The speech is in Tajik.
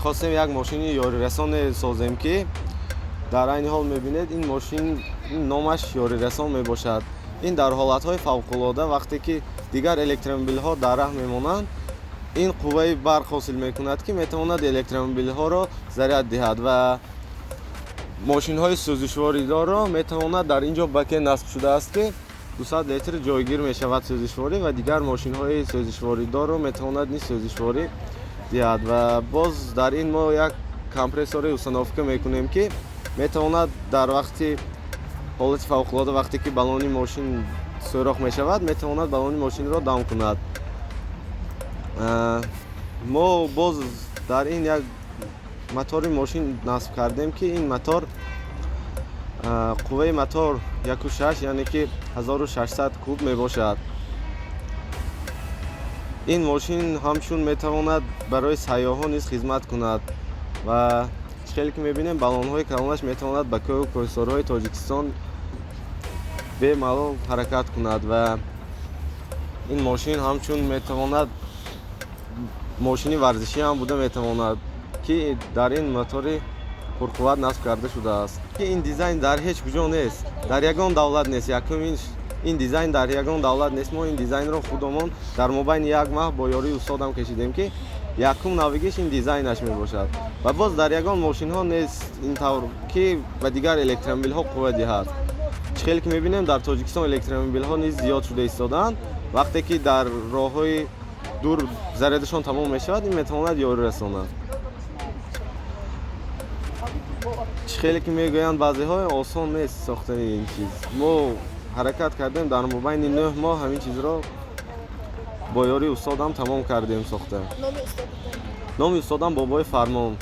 мехостем як мошини ёрирасон созем ки дар айни ҳол мебинед ин мошин номаш ёрирасон мебошад. ин дар ҳолатҳои фавқулода вақте ки дигар электромобилҳо дар раҳ мемонанд ин қувваи барқ ҳосил мекунад ки метавонад электромобилҳоро заряд диҳад ва мошинҳои сӯзишворидорро метавонад дар ин ҷо баке насб шудааст ки 200 литр ҷойгир мешавад сӯзишворӣ ва дигар мошинҳои сӯзишворидорро метавонад низ сӯзишворӣ диҳад ва боз дар ин мо як компрессори установка мекунем ки метавонад дар вақти ҳолати фавқулода вақте ки балони мошин сӯрох мешавад метавонад балони мошинро дам кунад. мо боз дар ин як мотори мошин насб кардем ки ин мотор қувваи мотор 1.6 яъне ки 1600 куб мебошад. ин мошин ҳамчун метавонад барои сайёҳон низ хизмат кунад ва хеле ки мебинем баллонҳои калонаш метавонад ба кӯҳу кӯҳсорҳои Тоҷикистон бемалол ҳаракат кунад ва ин мошин ҳамчун метавонад мошини варзишӣ ҳам буда метавонад ки дар ин мотори пурқувват насб карда шудааст. ин дизайн дар ҳеҷ куҷо нест, дар ягон давлат нест. Якум ин дизайн дар ягон давлат нест. мо ин дизайнро худамон дар мобайни як маҳ бо ёрии устодам кашидем ки якум навигиш ин дизайнаш мебошад ва боз дар ягон мошинҳо нест ин тавр ки ба дигар электромобилҳо қувва диҳад. хеле ки мебинем дар Тоҷикистон электромобилҳо низ зиёд шуда истодаанд. вақте ки дар роҳҳои дур зарядашон тамом мешавад ин метавонад ёрӣ расонад. хеле ки мегӯянд баъзеҳо осон нест сохтани ин чиз. мо ҳаракат кардем дар мобайни 9 моҳ ҳамин чизро бо ёрии устодам тамом кардем сохта. номи устодам Бобои Фармон.